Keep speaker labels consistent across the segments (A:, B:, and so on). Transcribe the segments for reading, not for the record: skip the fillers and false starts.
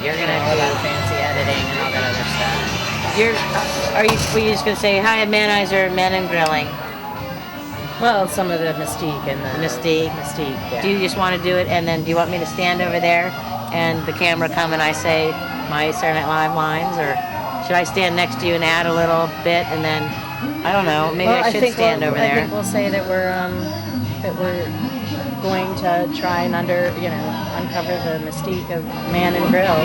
A: You're gonna
B: all
A: do
B: that fancy editing and all that other stuff.
A: were you just gonna say hi at Manizer, Men and Grilling?
B: Well, some of the mystique and the
A: Mystique.
B: yeah.
A: Do you just want to do it, and then do you want me to stand over there and the camera come and I say my Saturday Night Live lines, or should I stand next to you and add a little bit, and then I don't know, maybe I should stand over there.
B: I think we'll say that we're going to try and uncover the mystique of Man and Grill.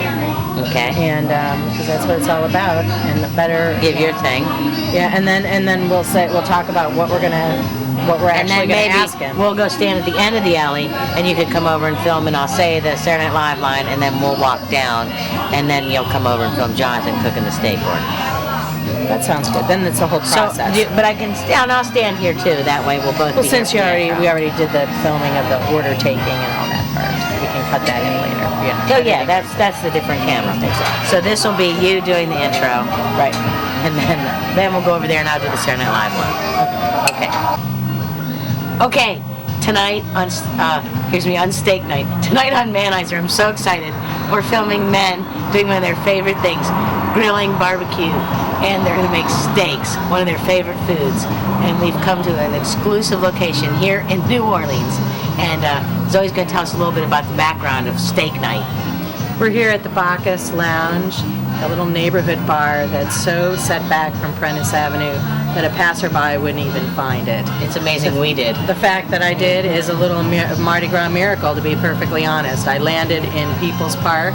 A: Okay.
B: And because that's what it's all about, and the better
A: Give your thing.
B: Yeah, and then we'll talk about what we're actually gonna ask him.
A: We'll go stand at the end of the alley, and you could come over and film, and I'll say the Saturday Night Live line, and then we'll walk down, and then you'll come over and film Jonathan cooking the steak order.
B: That sounds good. Then it's a whole process.
A: But I can stand. I'll stand here too. That way we'll both.
B: Well,
A: be
B: since
A: here for the intro.
B: we already did the filming of the order taking and all that part, we can cut that in later. Yeah.
A: Oh yeah, that's the different camera.
B: Exactly.
A: So this will be you doing the intro,
B: Right.
A: and then we'll go over there and I'll do the Saturday Night Live one. Okay. Tonight on on steak night. Tonight on Manizer, I'm so excited. We're filming men doing one of their favorite things, grilling barbecue, and they're going to make steaks, one of their favorite foods. And we've come to an exclusive location here in New Orleans, and Zoe's going to tell us a little bit about the background of steak night.
B: We're here at the Bacchus Lounge, a little neighborhood bar that's so set back from Prentice Avenue that a passerby wouldn't even find it.
A: It's amazing we did.
B: The fact that I did is a little Mardi Gras miracle, to be perfectly honest. I landed in People's Park,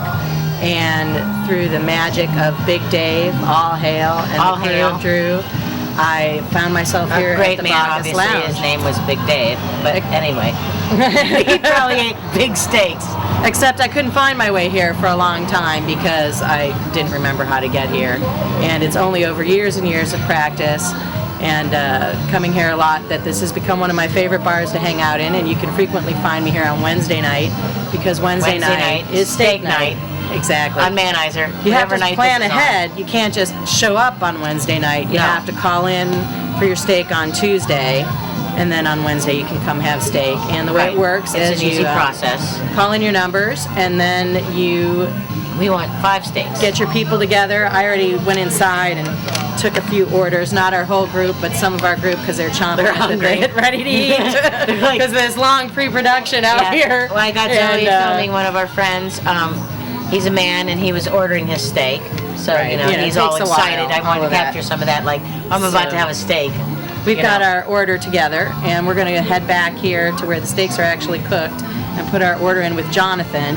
B: and through the magic of Big Dave, all hail, and
A: All
B: the crew
A: hail.
B: of Drew, I found myself here
A: A great
B: at the
A: man,
B: Bacchus
A: obviously.
B: Lounge.
A: His name was Big Dave, but anyway, he probably ate big steaks.
B: Except I couldn't find my way here for a long time because I didn't remember how to get here. And it's only over years and years of practice and coming here a lot that this has become one of my favorite bars to hang out in, and you can frequently find me here on Wednesday night because Wednesday night is steak night. Exactly.
A: On Manizer.
B: You have
A: whatever
B: to
A: night
B: plan
A: this is on.
B: ahead. You can't just show up on Wednesday night. You
A: No.
B: have to call in for your steak on Tuesday, and then on Wednesday you can come have steak. And the way
A: Right.
B: it works
A: It's
B: is
A: an easy
B: you
A: process.
B: call in your numbers, and then you
A: We want 5 steaks.
B: get your people together. I already went inside and took a few orders, not our whole group, but some of our group because they're chomping
A: They're
B: at the
A: hungry.
B: bit, ready to eat.
A: They're like-
B: Because there's long pre-production out
A: Yeah.
B: here.
A: Well, I got Zoe
B: And,
A: filming one of our friends. He's a man, and he was ordering his steak. So,
B: Right.
A: you know,
B: You know,
A: he's
B: it
A: all
B: takes a while,
A: excited. I
B: all
A: wanted to
B: of that.
A: capture some of that. Like, I'm about to have a steak.
B: We've
A: you
B: got
A: know.
B: our order together, and we're going to head back here to where the steaks are actually cooked and put our order in with Jonathan,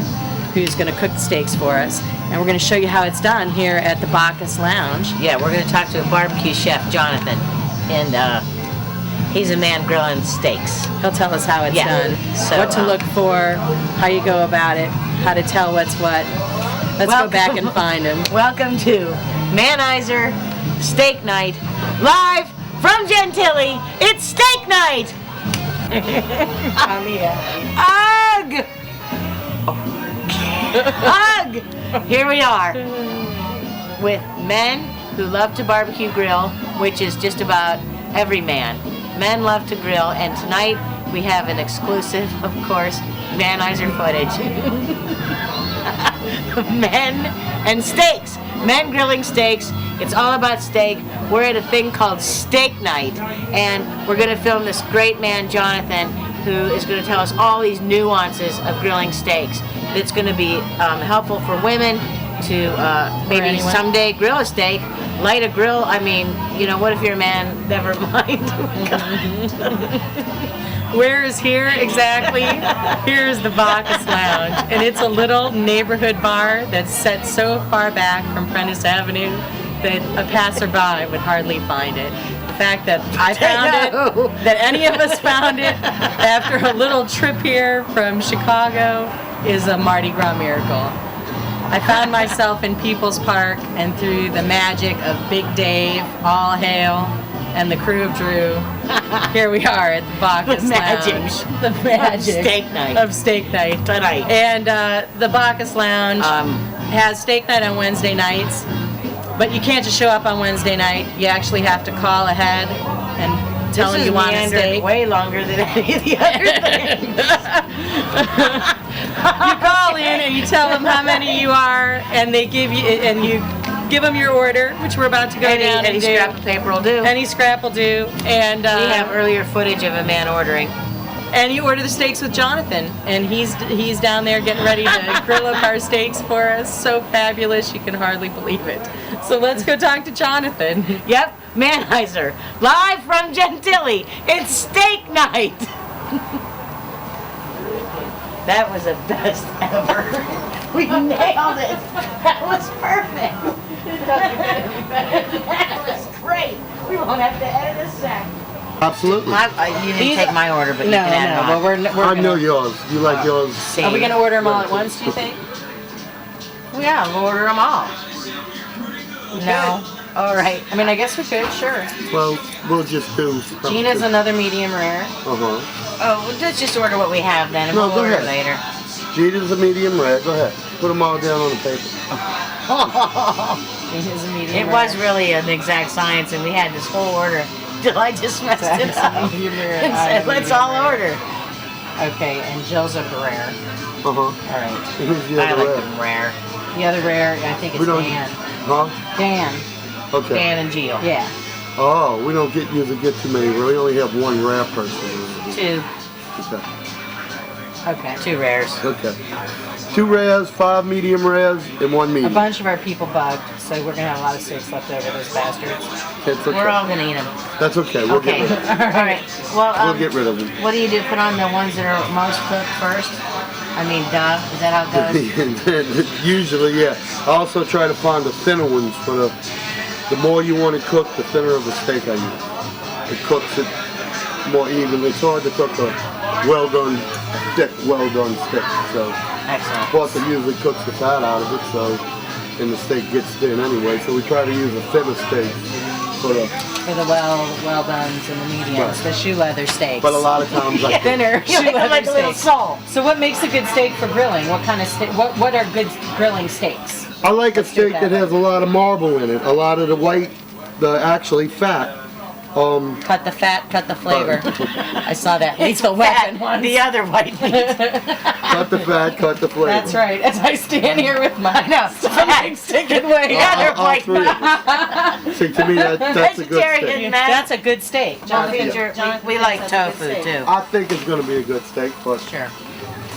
B: who's going to cook the steaks for us. And we're going to show you how it's done here at the Bacchus Lounge.
A: Yeah, we're going to talk to a barbecue chef, Jonathan. And he's a man grilling steaks.
B: He'll tell us how it's
A: Yeah.
B: done,
A: So,
B: what to look for, how you go about it, how to tell what's what. Let's go back and find him.
A: Welcome to Manizer Steak Night, live from Gentilly. It's Steak Night! Ugh! Ugh! Here we are with men who love to barbecue grill, which is just about every man. Men love to grill, and tonight we have an exclusive, of course, Manizer footage. Men and steaks. Men grilling steaks. It's all about steak. We're at a thing called Steak Night, and we're going to film this great man, Jonathan, who is going to tell us all these nuances of grilling steaks. It's going to be helpful for women to maybe
B: anyone.
A: someday grill a steak. Light a grill, I mean, you know, what if you're a man? Never mind.
B: Where is here exactly? Here's the Bacchus Lounge, and it's a little neighborhood bar that's set so far back from Prentice Avenue that a passerby would hardly find it. The fact that I found it, that any of us found it after a little trip here from Chicago is a Mardi Gras miracle. I found myself in People's Park, and through the magic of Big Dave, all hail, and the crew of Drew, here we are at the Bacchus
A: The magic.
B: Lounge. The magic
A: Of steak night.
B: Of steak night.
A: Tonight.
B: And the Bacchus Lounge has steak night on Wednesday nights, but you can't just show up on Wednesday night. You actually have to call ahead and tell them you want a
A: meandered
B: steak.
A: way longer than any of the other things.
B: You call in and you tell them how many you are, and they give you, and you give them your order, which we're about to go down
A: any
B: and do.
A: scrap of paper will do.
B: Any scrap will do. And
A: We have earlier footage of a man ordering.
B: and you order the steaks with Jonathan, and he's down there getting ready to grill up our steaks for us. So fabulous, you can hardly believe it. So let's go talk to Jonathan.
A: Yep, Manizer, live from Gentilly. It's steak night. That was the best ever. We nailed it. That was perfect. That was great. We won't have to edit a sec.
C: Absolutely.
A: You didn't take my order, but you can add it on.
B: but we're
C: I know yours. You like yours.
B: Are we gonna order them all at once? Do you think?
A: Well, yeah, we'll order them all. No. All right.
B: I mean, I guess we could. Sure.
C: Well, we'll just do.
B: Gina's another medium rare.
C: Uh-huh.
A: Oh, well, let's just order what we have then, and
C: No,
A: we'll
C: go
A: order
C: ahead.
A: later.
C: Gina's a medium rare. Go ahead. Put them all down on the paper.
B: Gina's a medium
A: It
B: rare.
A: was really an exact science, and we had this whole order till I just messed it up
B: Medium rare,
A: and said, let's all order.
B: Okay, and Jill's a rare.
C: Uh-huh.
B: All right.
C: Who's the
A: I
C: other
A: like
C: rare?
A: them rare.
B: The other rare, I think it's
C: We don't-
B: Dan.
C: Huh?
B: Dan.
C: Okay.
A: Dan and Jill.
B: Yeah.
C: Oh, we don't usually get too many. We only have one rare person.
A: Two.
C: Okay.
B: Okay.
A: Two rares.
C: Okay. 2 rares, 5 medium rares, and 1
B: A
C: medium.
B: bunch of our people bugged, so we're gonna have a lot of steaks left over. Those bastards.
C: It's okay.
A: We're all gonna eat them.
C: That's okay. We'll
A: Okay.
C: get rid of them.
A: All right. Well,
C: We'll get rid of them.
A: what do you do? Put on the ones that are most cooked first? I mean, duh. Is that how it goes?
C: Usually, yeah. I also try to find the thinner ones for the more you want it cooked, the thinner of the steak I use. It cooks it more evenly. It's hard to cook a well done steak. So,
A: Excellent.
C: plus it usually cooks the fat out of it, so and the steak gets thin anyway. So we try to use a thinner steak for the.
B: For the well dones and the mediums,
C: Right.
B: the shoe leather steaks.
C: But a lot of times, like
B: Thinner
A: You
B: shoe
A: make them
B: leather
A: like a little
B: steaks.
A: soul.
B: So what makes a good steak for grilling? What kind of steak? What are good grilling steaks?
C: I like a
B: Let's do it
C: steak
B: that
C: that has a lot of marble in it, a lot of the white, the actually fat.
B: Cut the fat, cut the flavor. I saw that
A: It's
B: lethal
A: fat.
B: weapon once.
A: The other white meat.
C: Cut the fat, cut the flavor.
B: That's right. As I stand here with my
A: Fat.
B: sticking way
A: The other
C: All
A: white
C: three of us. See, to me, that's a good
A: Vegetarian,
C: steak.
A: man.
B: That's a good steak.
A: We like tofu too.
C: I think it's going to be a good steak, but
A: Sure.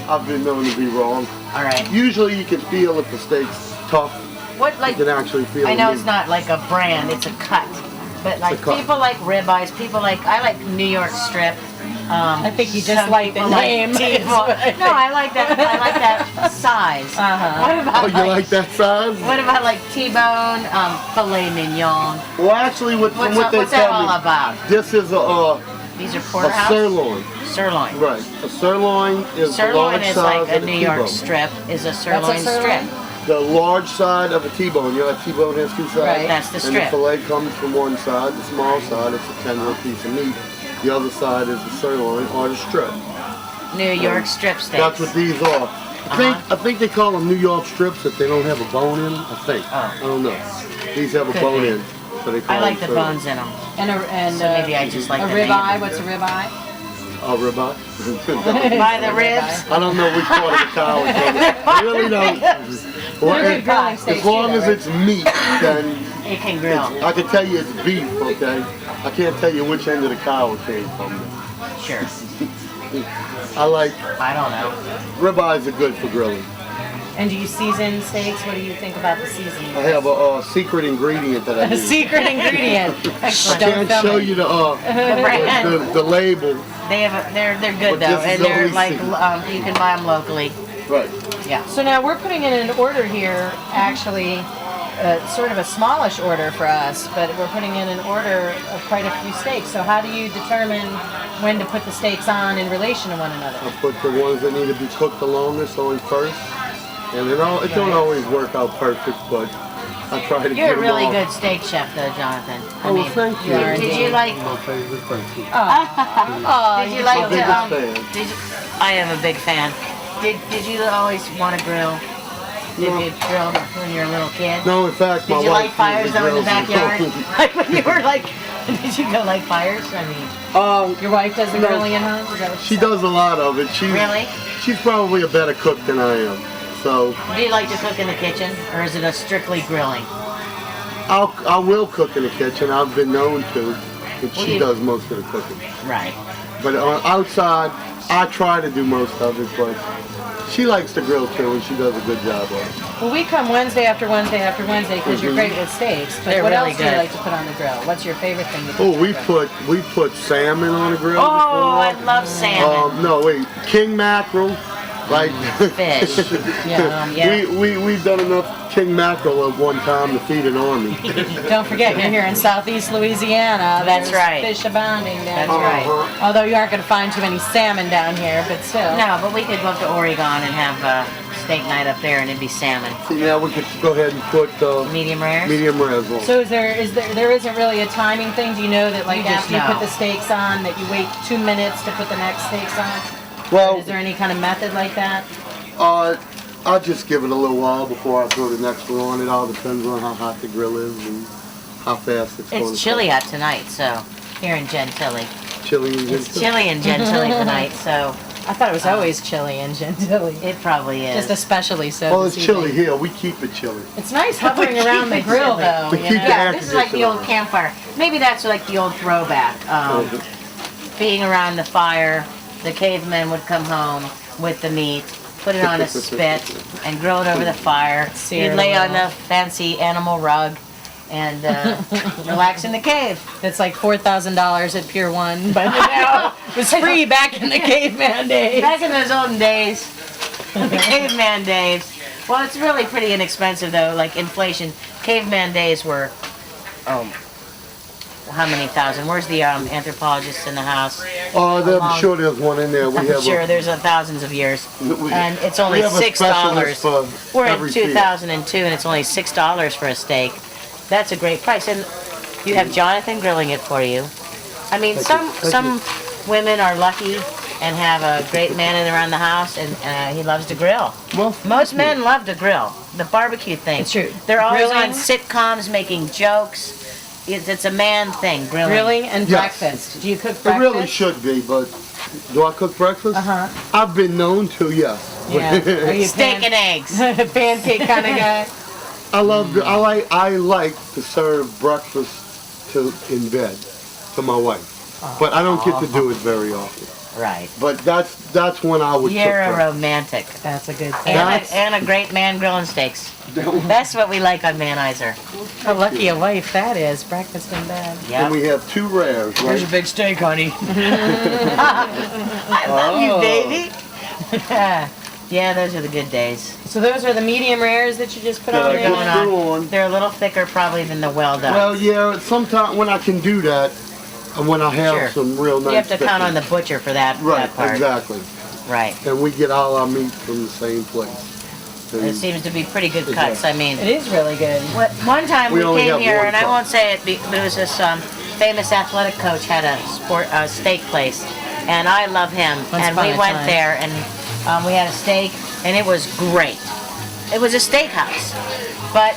C: I've been known to be wrong.
A: All right.
C: Usually you can feel if the steak's tough.
A: What
C: You
A: like?
C: can actually feel
A: I know
C: the
A: it's
C: meat.
A: not like a brand; it's a cut. But like
C: a cut.
A: people like ribeyes, people like I like New York strip.
B: I think you just
A: Some
B: like the
A: people
B: name.
A: T-bone. No, I like that. I like that size.
B: Uh-huh.
A: What about
C: Oh, you like that size?
A: What about like T-bone, filet mignon?
C: Well, actually, from what they
A: What's that
C: tell
A: all
C: me,
A: about?
C: this is
A: These are
C: a
A: porterhouse.
C: sirloin.
A: Sirloin.
C: Right. A sirloin is the
A: Sirloin
C: large
A: is
C: size
A: like a
C: of the
A: New York
C: T-bone.
A: strip. Is a sirloin
B: sirloin?
A: strip.
C: The large side of a T-bone. You know, a T-bone has 2 sides.
B: Right.
A: That's the
C: And
A: strip.
C: the fillet comes from one side. The small side, it's a tender piece of meat. The other side is the sirloin or the strip.
A: New York strip steaks.
C: That's what these are. I think they call them New York strips if they don't have a bone in them. I think.
A: Oh.
C: I don't know. These have a
A: Could
C: bone
A: be.
C: in, so they call
A: I like the
C: them
A: bones in them.
B: And
A: So maybe I just like
B: a
A: the
B: ribeye.
A: name.
B: What's a ribeye?
C: ribeye.
A: By the ribs.
C: I don't know which part of the cow it's on. I really don't. Well,
B: They're good grilling steaks
C: as long
B: too,
C: as
B: though,
C: it's meat, then
A: It can grill.
C: I can tell you it's beef. Okay. I can't tell you which end of the cow it came from.
A: Sure.
C: I like
A: I don't know.
C: ribeyes are good for grilling.
B: And do you season steaks? What do you think about the seasoning?
C: I have a secret ingredient that I
B: A
C: use.
B: secret ingredient.
C: I
B: Don't
C: can't
B: film
C: show
B: it.
C: you
A: The brand.
C: the label.
A: They have. They're good
C: But
A: though,
C: this is
A: and they're
C: always
A: like
C: secret.
A: you can buy them locally.
C: Right.
A: Yeah.
B: So now we're putting in an order here, actually, sort of a smallish order for us, but we're putting in an order of quite a few steaks. So how do you determine when to put the steaks on in relation to one another?
C: I put the ones that need to be cooked the longest on first. And it don't always work out perfect, but I try to
A: You're
C: get
A: a
C: them
A: really
C: all.
A: good steak chef, though, Jonathan. I
C: Oh,
A: mean,
C: thank you.
A: Did you like?
C: My favorite person.
B: Oh,
A: Did you like
C: biggest
A: to?
C: fan.
A: Did you, I am a big fan. Did you always want to grill? Did
C: No.
A: you grill when you were a little kid?
C: No, in fact, my
A: Did you
C: wife
A: light fires though in the
C: usually grills
A: backyard?
C: me.
A: Like when you were like, did you go light fires? I mean,
B: your wife does the
C: No.
B: grilling at home? Is that what
C: She
B: said?
C: does a lot of it.
A: Really?
C: She's probably a better cook than I am. So
A: Do you like to cook in the kitchen, or is it a strictly grilling?
C: I will cook in the kitchen. I've been known to, but
A: Well,
C: she
A: you-
C: does most of the cooking.
A: Right.
C: But outside, I try to do most of it, but she likes to grill too, and she does a good job of it.
B: Well, we come Wednesday after Wednesday after Wednesday because you're great with steaks. But
A: They're
B: what
A: really
B: else do you
A: good.
B: like to put on the grill? What's your favorite thing to put
C: Oh,
B: on
C: we
B: the grill?
C: put salmon on the grill.
A: Oh, I
C: before.
A: love salmon.
C: No, wait, king mackerel, like
A: Fish.
B: Yeah.
C: we've done enough king mackerel at one time to feed an army.
B: Don't forget, you're here in southeast Louisiana.
A: That's
B: There's
A: right.
B: Fish abounding down
A: That's
B: here.
A: right.
B: Although you aren't going to find too many salmon down here, but still.
A: No, but we could go up to Oregon and have steak night up there, and it'd be salmon.
C: See, now we could go ahead and put
A: Medium rare.
C: medium rare on.
B: So there isn't really a timing thing? Do you know that like
A: You just
B: after you put
A: know.
B: the steaks on that you wait 2 minutes to put the next steaks on?
C: Well,
B: Is there any kind of method like that?
C: I'll just give it a little while before I throw the next one on. It all depends on how hot the grill is and how fast it's going.
A: It's chilly out tonight, so here in Gentilly.
C: Chili and
A: It's
C: ginseng.
A: chilly in Gentilly tonight, so
B: I thought it was always chilly in Gentilly.
A: it probably is.
B: Just especially so.
C: Well,
B: this
C: it's chilly
B: evening.
C: here. We keep it chilly.
B: It's nice hovering around the
A: keep it
B: grill
A: chilly.
B: though.
C: We
B: you
C: keep
B: know?
C: the
A: Yeah,
C: air
A: this is like the old
C: conditioner.
A: campfire. Maybe that's like the old throwback. Being around the fire, the cavemen would come home with the meat, put it on a spit, and grill it over the fire.
B: Sear
A: You'd
B: it
A: lay on
B: well.
A: the fancy animal rug and relax in the cave.
B: That's like $4,000 at Pier 1, but now it was free back in the caveman days.
A: Back in those olden days, the caveman days. Well, it's really pretty inexpensive though, like inflation. Caveman days were, how many thousand? Where's the anthropologist in the house?
C: I'm sure there's one in there. We
A: I'm
C: have
A: sure there's thousands of years.
C: we-
A: And it's
C: we
A: only
C: have a
A: $6.
C: specialist for
A: We're in
C: every field.
A: 2002 and it's only $6 for a steak. That's a great price. And you have Jonathan grilling it for you. I mean, some women are lucky and have a great man in around the house and he loves to grill.
C: Well,
A: Most men love to grill. The barbecue thing.
B: It's true.
A: They're always
B: Grilling.
A: on sitcoms making jokes. It's a man thing, grilling.
B: Grilling and
C: Yes.
B: breakfast. Do you cook
C: it
B: breakfast?
C: really should be, but do I cook breakfast?
B: Uh-huh.
C: I've been known to, yes.
B: Yeah. Are you a
A: Steak and eggs.
B: pancake kind of guy?
C: I like to serve breakfast in bed to my wife, but I don't get to do it very often.
A: Right.
C: But that's when I would
A: You're
C: cook
A: a
C: breakfast.
A: romantic.
B: That's a good thing.
A: And a great man grilling steaks. That's what we like on Manizer.
B: How lucky a wife that is. Breakfast in bed.
C: And
A: Yeah.
C: we have 2 rares,
B: There's a
C: right?
B: big steak, honey.
A: I love you, baby. Yeah, those are the good days.
B: So those are the medium rares that you just put
C: That
B: on
C: I
B: there?
C: just
A: Going
C: threw
A: on.
C: on.
A: They're a little thicker probably than the well done.
C: Well, yeah, sometimes when I can do that, and when I have
A: Sure.
C: some real nice
A: You have to count on the
C: chicken.
A: butcher for that,
C: Right,
A: that part.
C: exactly.
A: Right.
C: And we get all our meat from the same place.
A: It
C: And
A: seems to be pretty good cuts. I mean,
B: It is really good.
A: one time
C: We
A: we
C: only
A: came
C: have
A: here,
C: one
A: and I
C: cup.
A: won't say it, but it was this famous athletic coach had a steak place, and I love him.
B: Once
A: And
B: upon
A: we
B: a
A: went
B: time.
A: there, and we had a steak, and it was great. It was a steakhouse, but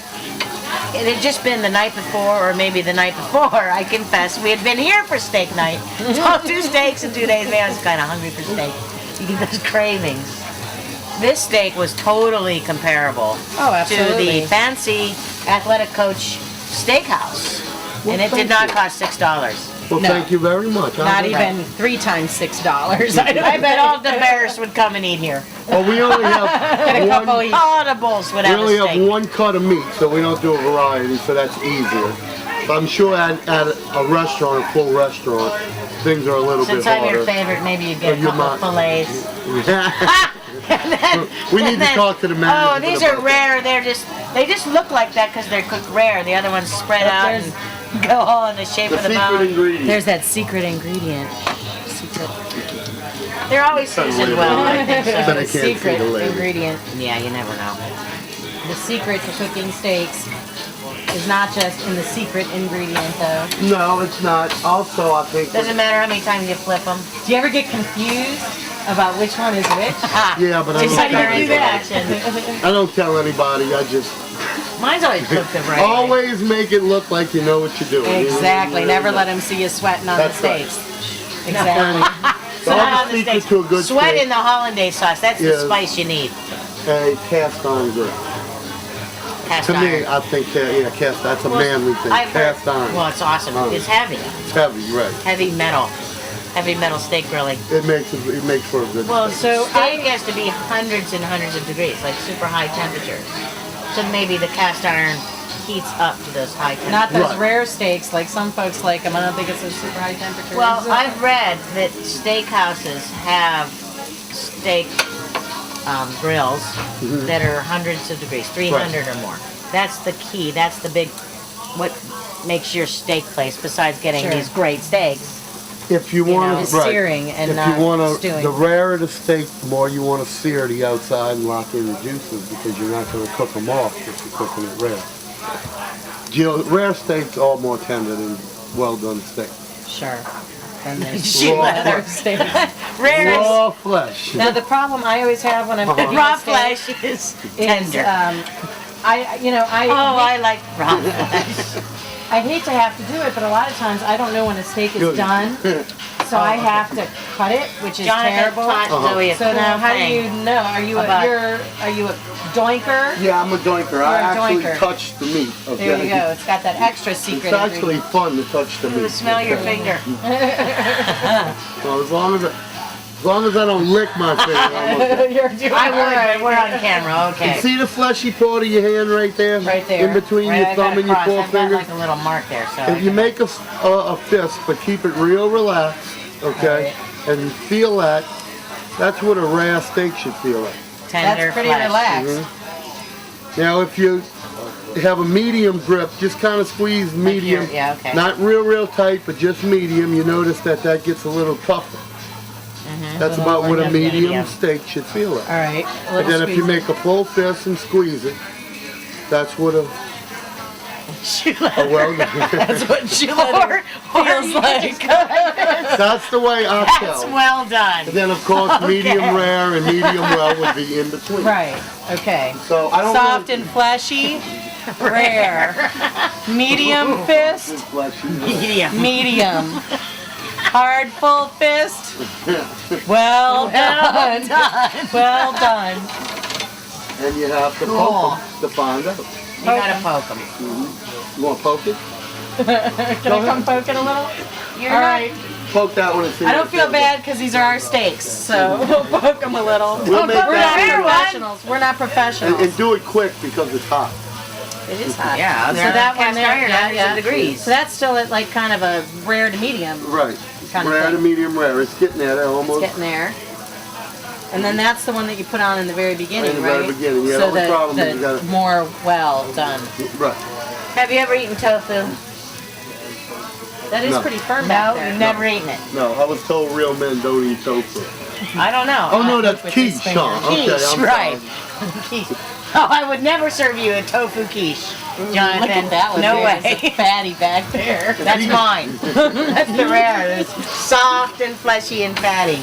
A: it had just been the night before, or maybe the night before, I confess. We had been here for steak night. So 2 steaks in 2 days. Man, I was kind of hungry for steak. You get those cravings. This steak was totally comparable
B: Oh,
A: to
B: absolutely.
A: the fancy athletic coach steakhouse.
C: Well,
A: And it did
C: thank
A: not
C: you.
A: cost $6.
C: Well,
B: No.
C: thank you very much.
B: Not
A: Right.
B: even 3 times $6. I
A: I bet all the bears would come and eat here.
C: Well, we only
B: Get a
C: have
B: couple
C: one.
B: each.
A: All the bulls would
C: We
A: have
C: only
A: a
C: have
A: steak.
C: one cut of meat, so we don't do a variety, so that's easier. But I'm sure at a restaurant, a full restaurant, things are a little
A: Since
C: bit
A: I'm your
C: harder.
A: favorite, maybe you get a
C: Or your
A: couple of
C: mom.
A: fillets.
C: We need to talk to the manager.
A: Oh, these are
C: about
A: rare. They just look like that because they're cooked rare. The other ones spread out and go all in the shape
C: the
A: of the
C: secret
A: bone.
C: ingredient.
B: There's that secret ingredient. Secret.
A: They're always seasoned well. I think
C: But
A: so.
C: I can't see
B: secret
C: the lady.
B: ingredient.
A: Yeah, you never know.
B: The secret to cooking steaks is not just in the secret ingredient, though.
C: No, it's not. Also, I think.
A: Doesn't matter how many times you flip them.
B: Do you ever get confused about which one is which?
C: Yeah, but I
A: Just
C: don't
A: like
C: tell
A: our
B: do that?
C: anybody. I don't tell anybody. I just
A: Mine's always cooked the right way.
C: always make it look like you know what you're doing.
B: Exactly. Never let them see you sweating on
C: That's
B: the
C: right.
B: steaks. Exactly.
C: So
A: Not
C: all
A: on
C: the
A: the
C: secret
A: steaks.
C: to a good
A: Sweat
C: steak.
A: in the hollandaise sauce. That's the
C: Yeah.
A: spice you need.
C: a cast iron grill.
A: Cast
C: To me,
A: iron.
C: I think cast. That's a manly thing.
A: I've heard-
C: Cast iron.
A: Well, it's awesome. It's heavy.
C: It's heavy, right?
A: Heavy metal steak grilling.
C: It makes for a good.
A: Well,
C: steak.
A: steak has to be hundreds and hundreds of degrees, like super high temperature. So maybe the cast iron heats up to those high temperatures.
B: Not those
C: Right.
B: rare steaks like some folks like them. I don't think it's a super high temperature.
A: Well, I've read that steakhouses have steak grills that are hundreds of degrees, 300 or more. That's the key. That's the big, what makes your steak place besides getting
B: Sure.
A: these great steaks.
C: If you want
B: It's
C: to,
B: searing and
C: if
B: not
C: you want to,
B: stewing.
C: the rarer the steak, the more you want to sear the outside and lock in the juices because you're not going to cook them off if you're cooking it rare. Rare steaks are more tender than well done steak.
B: Sure. Then there's
A: Shoot.
B: leather steaks.
A: Rare is
C: Raw flesh.
B: Now the problem I always have when I'm cooking
A: raw
B: a steak
A: flesh is
B: is,
A: tender.
B: I
A: I like raw flesh.
B: I hate to have to do it, but a lot of times I don't know when a steak is
C: Good.
B: done, so I have to cut it, which is
A: Jonathan
B: terrible.
A: taught Zoe a
B: So
A: cool
B: now, how do
A: thing.
B: you know? Are you
A: about-
B: a doinker?
C: Yeah, I'm a doinker. I
B: You're a
C: actually
B: doinker.
C: touch the meat. Okay?
B: There you go. It's got that extra secret.
C: It's actually
B: ingredient.
C: fun to touch the meat.
A: Smell your finger.
C: So as long as I don't lick my finger, I'm okay.
B: You're doing
A: I
B: all
A: would,
B: right.
A: but we're on camera.
C: And
A: Okay.
C: see the fleshy part of your hand right there?
B: Right there.
C: In between
A: Right,
C: your
A: I've got
C: thumb
A: a
C: and your
A: cross. I've got
C: forefinger?
A: like a little mark there, so.
C: If you make a fist, but keep it real relaxed, okay? And feel that, that's what a rare steak should feel like.
A: Tender
B: That's pretty
A: flesh.
B: relaxed.
C: Now if you have a medium grip, just kind of squeeze medium.
A: here, yeah, okay.
C: Not real tight, but just medium. You notice that gets a little tougher. That's
B: Little
C: about what
B: more
C: a medium
A: medium.
C: steak should feel like.
B: All right. A
C: And
B: little
C: then if you
B: squeeze.
C: make a full fist and squeeze it, that's what a well
A: That's what Julian feels like.
C: That's the way I
A: That's
C: tell.
A: well done.
C: And then of course medium rare and medium well would be in between.
B: Right. Okay.
C: So I don't
B: Soft
C: know.
B: and fleshy, rare. Medium fist,
A: Medium.
B: medium. Hard full fist. Well done. Well done.
C: And you have to
A: Cool.
C: poke them to find out.
A: You gotta poke them.
C: You want to poke it?
B: Can I come poke it a little?
A: You're
B: All
A: not-
B: right.
C: Poke that one and see.
B: I
C: what
B: don't
C: it
B: feel
C: feels like.
B: bad because these are our steaks, so we'll poke them a little.
C: We'll make
B: We're not
C: that-
B: professionals. We're not professionals.
C: And do it quick because it's hot.
B: It is hot.
A: Yeah,
B: So
A: they're
B: that one
A: cast
B: there,
A: iron,
B: yeah,
A: hundreds
B: yeah.
A: of degrees.
B: So that's still at like kind of a rare to medium.
C: Right.
B: Kind of
C: Rare
B: thing.
C: to medium rare. It's getting there. They're almost.
B: Getting there. And then that's the one that you put on in the very beginning,
C: In the
B: right?
C: very beginning, yeah,
B: So
C: the only
B: the,
C: problem is
B: the
C: you gotta-
B: more well done.
C: Right.
A: Have you ever eaten tofu?
B: That is
C: No.
B: pretty firm
A: No,
B: back there.
A: you've never eaten it.
C: No, I was told real men don't eat tofu.
A: I don't know.
C: Oh no, that's
B: with his
C: quiche,
B: finger.
C: huh? Okay,
A: Quiche,
C: I'm
A: right.
C: sorry.
A: Quiche. Oh, I would never serve you a tofu quiche, Jonathan.
B: Look at that one.
A: No
B: there. There's a
A: way.
B: fatty back there.
A: That's mine. That's the rare. It's soft and fleshy and fatty.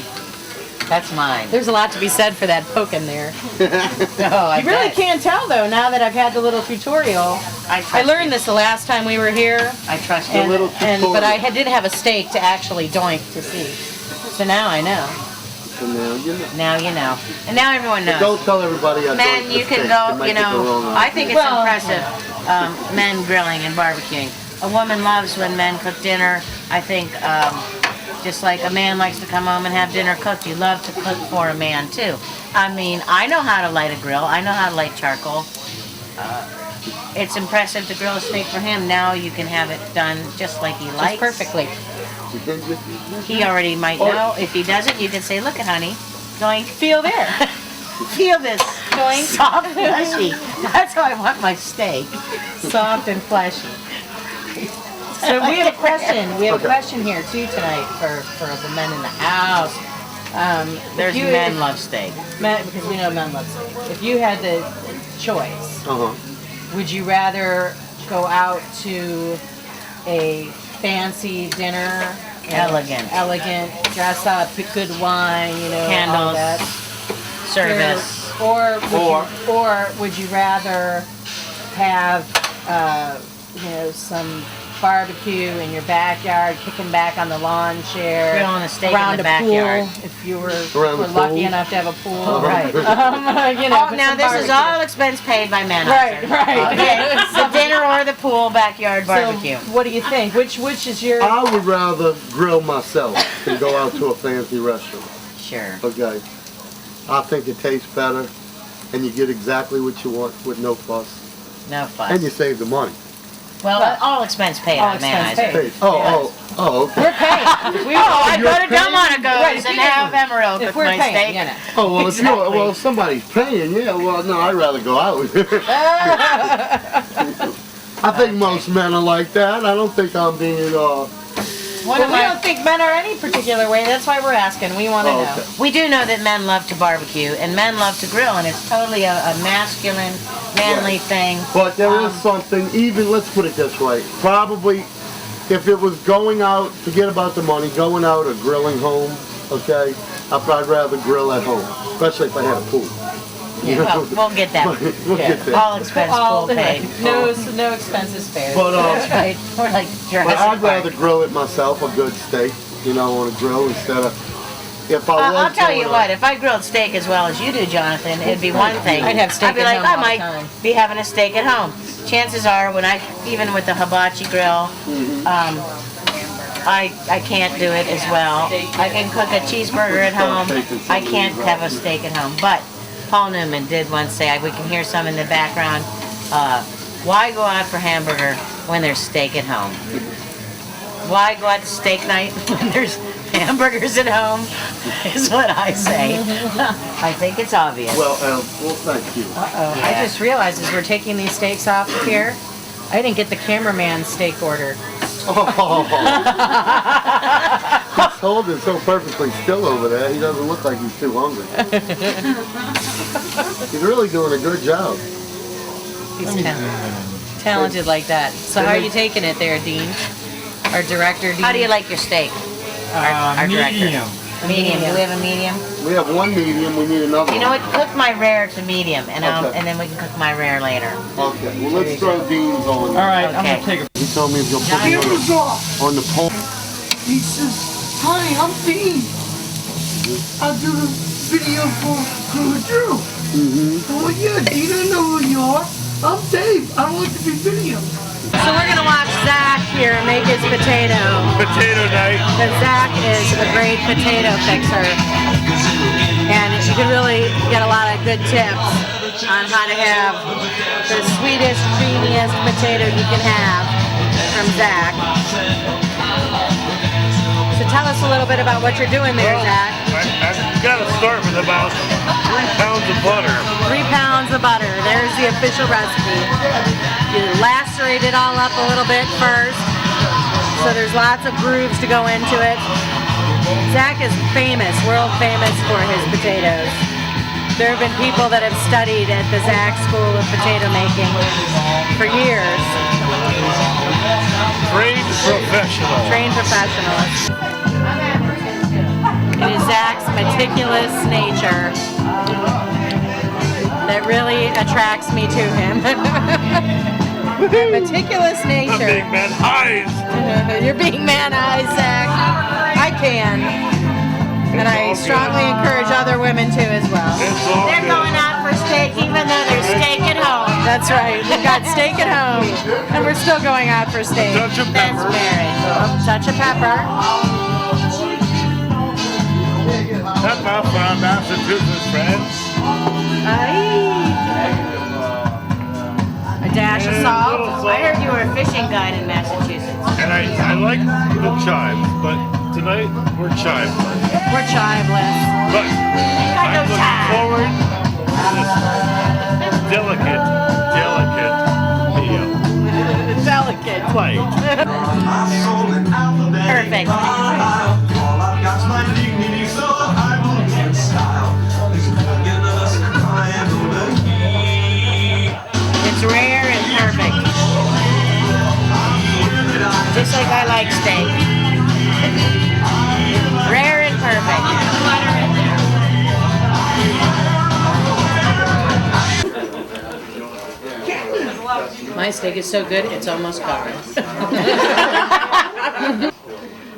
A: That's mine.
B: There's a lot to be said for that poking there.
A: Oh, I
B: You really
A: bet.
B: can't tell though now that I've had the little tutorial. I learned this the last time we were here,
A: I trust
B: and,
A: you.
C: little
B: but I
C: tutorial.
B: did have a steak to actually doink to see. So now I know.
C: So now you know.
A: Now you know. And now everyone knows.
C: Don't tell everybody I
A: Men,
C: don't
A: you can
C: mistake.
A: go,
C: They might
A: you
C: get the
A: know,
C: wrong
A: I think it's
B: Well,
A: impressive, men grilling and barbecuing. A woman loves when men cook dinner. I think just like a man likes to come home and have dinner cooked, you love to cook for a man too. I mean, I know how to light a grill. I know how to light charcoal. It's impressive to grill a steak for him. Now you can have it done just like he
B: Just
A: likes.
B: perfectly.
A: He already might know. If he doesn't, you can say, look at honey, going,
B: Feel there.
A: feel this
B: Doink.
A: soft fleshy. That's how I want my steak.
B: Soft and fleshy. So we have a question. We have a question here too tonight for the men in the house.
A: There's men love steak.
B: Because we know men love steak. If you had the choice,
C: Uh-huh.
B: would you rather go out to a fancy dinner, elegant, dress up, good wine, you know, all
A: Candles,
B: that,
A: service.
B: or would you rather have, you know, some barbecue in your backyard, kicking back on the lawn chair,
A: Grilling a steak in
B: around
A: the
B: a
A: backyard.
B: pool, if you were
C: Around the
B: lucky
C: pool?
B: enough to have a pool.
A: Right.
B: You know,
A: Oh,
B: put
A: now
B: some
A: this is
B: barbecue.
A: all expense paid by Manizer.
B: Right.
A: Okay, the dinner or the pool backyard barbecue.
B: So, what do you think? Which is your?
C: I would rather grill myself than go out to a fancy restaurant.
A: Sure.
C: Okay. I think it tastes better, and you get exactly what you want with no fuss,
A: No fuss.
C: and you save the money.
A: Well, all expense paid
B: All
A: on
B: expense
A: Manizer.
B: paid.
C: Oh, okay.
B: We're paying. We
A: I
C: you're
A: go to
C: paying?
A: Delmonico's
B: Right,
A: and have Emerald
B: if
A: cook
B: we're
A: my
B: paying,
A: steak.
B: you know.
C: Oh, well,
A: Exactly.
C: if somebody's paying, yeah, well, no, I'd rather go out. I think most men are like that. I don't think I'm being,
A: One of
B: We
A: my,
B: don't think men are any particular way. That's why we're asking. We want to
C: Oh,
B: know.
C: okay.
A: we do know that men love to barbecue and men love to grill, and it's totally a masculine, manly thing.
C: but there is something, even, let's put it this way, probably, if it was going out, forget about the money, going out or grilling home, okay, I'd rather grill at home, especially if I had a pool.
A: Yeah, well, we'll get that.
C: We'll get there.
A: All expense
B: All
A: full paid.
B: no expenses spared.
C: But,
A: That's right. We're like Jurassic
C: But I'd
A: Park.
C: rather grill it myself, a good steak, on a grill instead of, if I was
A: I'll tell you
C: going
A: what,
C: out-
A: if I grilled steak as well as you do, Jonathan, it'd be one thing.
B: I'd have steak
A: I'd be
B: at
A: like,
B: home
A: I
B: all the
A: might
B: time.
A: be having a steak at home. Chances are, even with the hibachi grill, I can't do it as well. I can cook a cheeseburger at home. I can't have a steak at home. But Paul Newman did once say, we can hear some in the background, why go out for hamburger when there's steak at home? Why go out to steak night when there's hamburgers at home, is what I say. I think it's obvious.
C: Well, thank you.
B: I just realized as we're taking these steaks off of here, I didn't get the cameraman's steak order.
C: He's holding so perfectly still over there, he doesn't look like he's too hungry. He's really doing a good job.
B: He's talented like that. So how are you taking it there, Dean? Our director, Dean?
A: How do you like your steak? Our director.
D: Medium.
A: Medium. Do we have a medium?
C: We have one medium, we need another
A: You know
C: one.
A: what? Cook my rare to medium, and
C: Okay.
A: and then we can cook my rare later.
C: Okay, well let's throw Dean's on.
D: All right, I'm
A: Okay.
D: gonna take a.
C: He told me if you'll put me on the pole.
E: He says, "Hi, I'm Dean. I do the video for Drew." Oh yeah, Dean, I know who you are. I'm Dave. I want to be videoed.
B: So we're gonna watch Zach here make his potato.
D: Potato night.
B: Because Zach is a great potato fixer. And you can really get a lot of good tips on how to have the sweetest, creamiest potato you can have from Zach. So tell us a little bit about what you're doing there, Zach.
D: I've got to start with about 3 pounds of butter.
B: 3 pounds of butter. There's the official recipe. You lacerate it all up a little bit first, so there's lots of grooves to go into it. Zach is famous, world famous for his potatoes. There have been people that have studied at the Zach School of Potato Making for years.
D: Trained professional.
B: Trained professionals. It is Zach's meticulous nature that really attracts me to him. That meticulous
D: I'm
B: nature.
D: big man eyes.
B: You're being man-eyed, Zach. I can. And I strongly encourage other women to as well.
D: It's all
A: They're
D: good.
A: going out for steak even though there's steak at home.
B: That's right. We've got steak at home, and we're still going out for steak.
D: Touch of
A: That's
D: pepper.
A: marriage.
B: Touch of pepper.
D: Pepper from Massachusetts, friends.
B: A dash of
D: And a
B: salt.
D: little
A: I heard you were a fishing guide in Massachusetts.
D: And I like the chives, but tonight we're chiveless.
B: We're chiveless.
D: But I'm
A: no
D: looking
A: chive.
D: forward to this delicate meal.
B: Delicate.
D: Plate.
A: Perfect. It's rare and perfect. Just like I like steak. Rare and perfect.
B: My steak is so good, it's almost gone.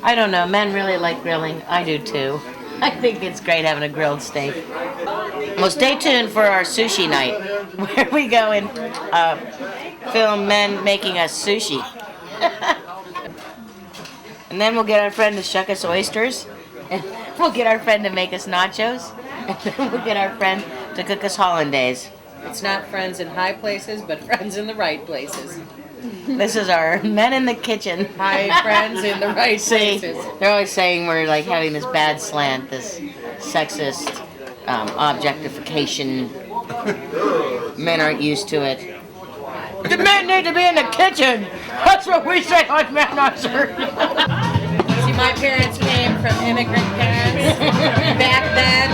A: I don't know. Men really like grilling. I do too. I think it's great having a grilled steak. Well, stay tuned for our sushi night, where we go and film men making us sushi. And then we'll get our friend to shuck us oysters, and we'll get our friend to make us nachos, and then we'll get our friend to cook us hollandaise.
B: It's not friends in high places, but friends in the right places.
A: This is our men in the kitchen.
B: High friends in the right
A: See,
B: places.
A: they're always saying we're like having this bad slant, this sexist objectification. Men aren't used to it. The men need to be in the kitchen. That's what we say on Manizer.
B: See, my parents came from immigrant parents back then,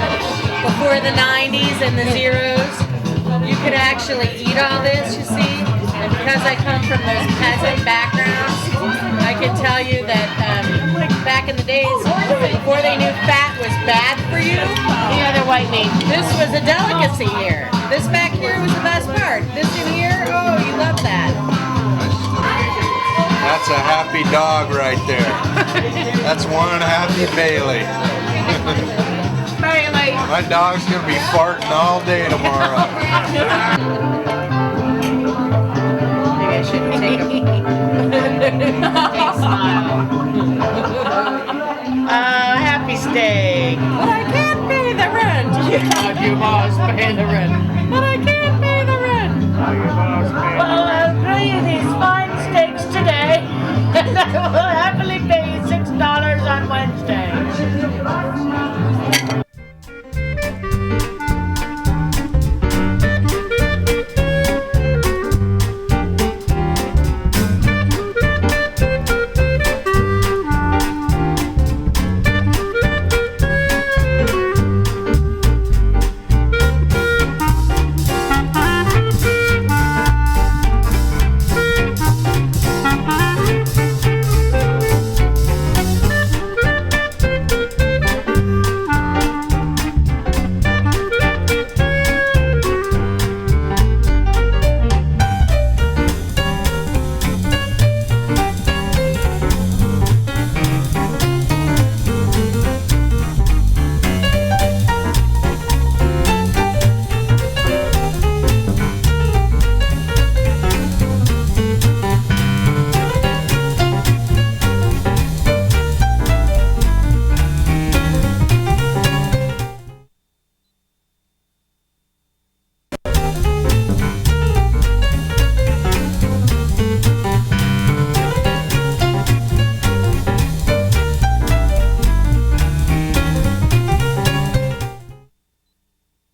B: before the 90s and the zeros. You could actually eat all this, you see. And because I come from those peasant backgrounds, I can tell you that back in the days, before they knew fat was bad for you,
A: The other white meat.
B: this was a delicacy here. This back here was the best part. This in here, oh, you love that.
F: That's a happy dog right there. That's one happy Bailey.
A: Bailey.
F: My dog's gonna be farting all day tomorrow.